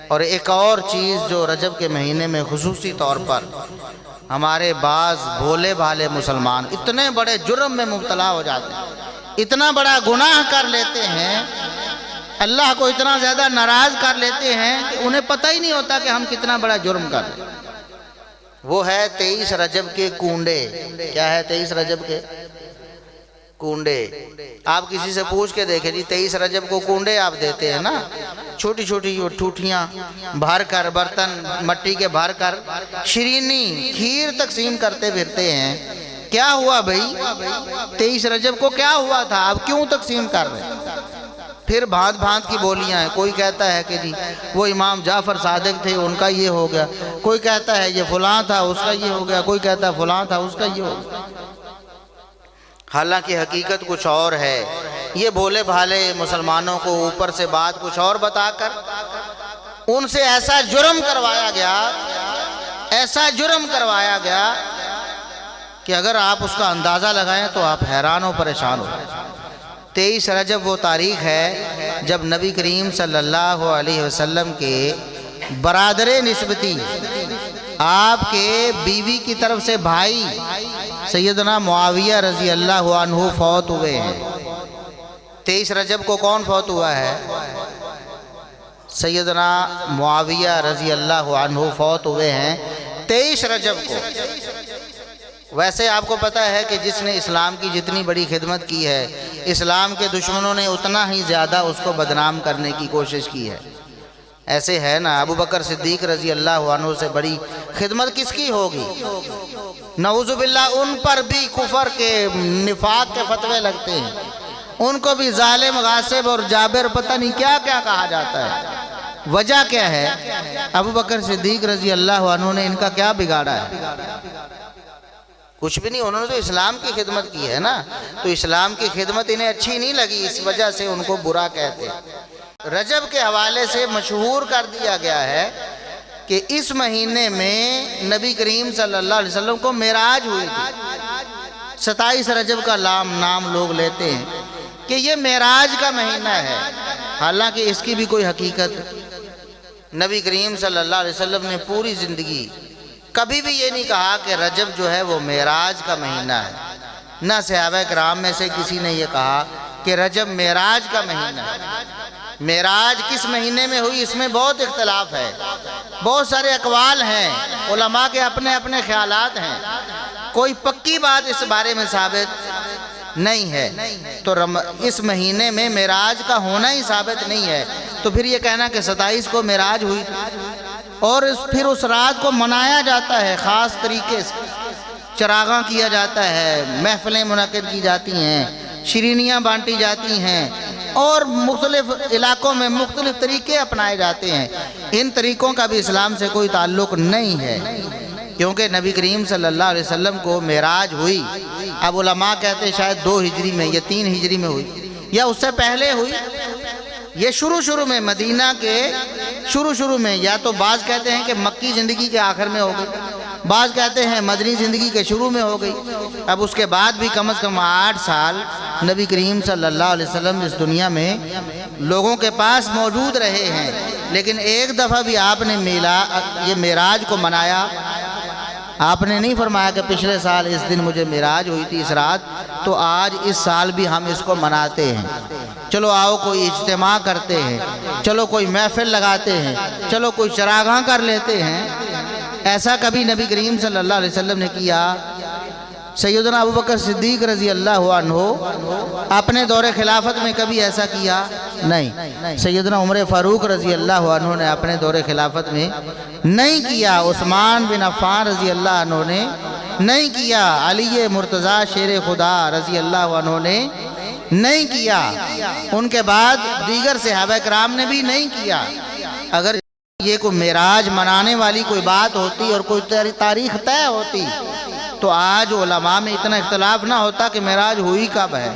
اور ایک اور چیز جو رجب کے مہینے میں خصوصی طور پر ہمارے بعض بھولے بھالے مسلمان اتنے بڑے جرم میں مبتلا ہو جاتے ہیں، اتنا بڑا گناہ کر لیتے ہیں، اللہ کو اتنا زیادہ ناراض کر لیتے ہیں کہ انہیں پتہ ہی نہیں ہوتا کہ ہم کتنا بڑا جرم کر رہے ہیں۔ وہ ہے 23 رجب کے کونڈے۔ کیا ہے 23 رجب کے کونڈے؟ آپ کسی سے پوچھ کے دیکھیں جی 23 رجب کو کونڈے آپ دیتے ہیں نا، چھوٹی چھوٹی ٹوٹیاں بھر کر، برتن مٹی کے بھر کر شیرینی کھیر تقسیم کرتے پھرتے ہیں۔ کیا ہوا بھئی 23 رجب کو کیا ہوا تھا؟ آپ کیوں تقسیم کر رہے ہیں؟ پھر بھانت بھانت کی بولیاں ہیں، کوئی کہتا ہے کہ جی وہ امام جعفر صادق تھے ان کا یہ ہو گیا، کوئی کہتا ہے یہ فلاں تھا اس کا یہ ہو گیا، کوئی کہتا ہے فلاں تھا اس کا یہ ہو گیا۔ حالانکہ حقیقت کچھ اور ہے۔ یہ بھولے بھالے مسلمانوں کو اوپر سے بات کچھ اور بتا کر ان سے ایسا جرم کروایا گیا کہ اگر آپ اس کا اندازہ لگائیں تو آپ حیران و پریشان ہو۔ 23 رجب وہ تاریخ ہے جب نبی کریم صلی اللہ علیہ وسلم کے برادر نسبتی، آپ کے بیوی کی طرف سے بھائی سیدنا معاویہ رضی اللہ عنہ فوت ہوئے ہیں۔ 23 رجب کو کون فوت ہوا ہے؟ سیدنا معاویہ رضی اللہ عنہ فوت ہوئے ہیں 23 رجب کو۔ ویسے آپ کو پتہ ہے کہ جس نے اسلام کی جتنی بڑی خدمت کی ہے، اسلام کے دشمنوں نے اتنا ہی زیادہ اس کو بدنام کرنے کی کوشش کی ہے۔ ایسے ہے نا، ابو بکر صدیق رضی اللہ عنہ سے بڑی خدمت کس کی ہوگی؟ نعوذ باللہ ان پر بھی کفر کے نفاق کے فتوے لگتے ہیں، ان کو بھی ظالم، غاصب اور جابر پتہ نہیں کیا کیا کہا جاتا ہے۔ وجہ کیا ہے؟ ابو بکر صدیق رضی اللہ عنہ نے ان کا کیا بگاڑا ہے؟ کچھ بھی نہیں، انہوں نے تو اسلام کی خدمت کی ہے نا، تو اسلام کی خدمت انہیں اچھی نہیں لگی، اس وجہ سے ان کو برا کہتے ہیں۔ رجب کے حوالے سے مشہور کر دیا گیا ہے کہ اس مہینے میں نبی کریم صلی اللہ علیہ وسلم کو معراج ہوئی تھی۔ 27 رجب کا نام لوگ لیتے ہیں کہ یہ معراج کا مہینہ ہے، حالانکہ اس کی بھی کوئی حقیقت نبی کریم صلی اللہ علیہ وسلم نے پوری زندگی کبھی بھی یہ نہیں کہا کہ رجب جو ہے وہ معراج کا مہینہ ہے۔ نہ صحابہ کرام میں سے کسی نے یہ کہا کہ رجب معراج کا مہینہ ہے۔ معراج کس مہینے میں ہوئی اس میں بہت اختلاف ہے، بہت سارے اقوال ہیں، علماء کے اپنے اپنے خیالات ہیں، کوئی پکی بات اس بارے میں ثابت نہیں ہے۔ تو اس مہینے میں معراج کا ہونا ہی ثابت نہیں ہے، تو پھر یہ کہنا کہ 27 کو معراج ہوئی اور پھر اس رات کو منایا جاتا ہے، خاص طریقے سے چراغاں کیا جاتا ہے، محفلیں منعقد کی جاتی ہیں، شیرینیاں بانٹی جاتی ہیں اور مختلف علاقوں میں مختلف طریقے اپنائے جاتے ہیں۔ ان طریقوں کا بھی اسلام سے کوئی تعلق نہیں ہے، کیونکہ نبی کریم صلی اللہ علیہ وسلم کو معراج ہوئی، اب علماء کہتے ہیں شاید 2 ہجری میں یا 3 ہجری میں ہوئی یا اس سے پہلے ہوئی۔ یہ شروع میں مدینہ کے شروع میں، یا تو بعض کہتے ہیں کہ مکی زندگی کے آخر میں ہو گئی، بعض کہتے ہیں مدنی زندگی کے شروع میں ہو گئی۔ اب اس کے بعد بھی کم از کم 8 سال نبی کریم صلی اللہ علیہ وسلم اس دنیا میں لوگوں کے پاس موجود رہے ہیں، لیکن ایک دفعہ بھی آپ نے یہ معراج کو منایا؟ آپ نے نہیں فرمایا کہ پچھلے سال اس دن مجھے معراج ہوئی تھی اس رات، تو آج اس سال بھی ہم اس کو مناتے ہیں۔ چلو آؤ کوئی اجتماع کرتے ہیں، چلو کوئی محفل لگاتے ہیں، چلو کوئی چراغاں کر لیتے ہیں۔ ایسا کبھی نبی کریم صلی اللہ علیہ وسلم نے کیا؟ سیدنا ابو بکر صدیق رضی اللہ عنہ اپنے دور خلافت میں کبھی ایسا کیا؟ نہیں۔ سیدنا عمر فاروق رضی اللہ عنہ نے اپنے دور خلافت میں نہیں کیا، عثمان بن عفان رضی اللہ عنہ نے نہیں کیا، علی مرتضیٰ شیر خدا رضی اللہ عنہ نے نہیں کیا، ان کے بعد دیگر صحابہ کرام نے بھی نہیں کیا۔ اگر یہ کوئی معراج منانے والی کوئی بات ہوتی اور کوئی تاریخ طے ہوتی تو آج علماء میں اتنا اختلاف نہ ہوتا کہ معراج ہوئی کب ہے۔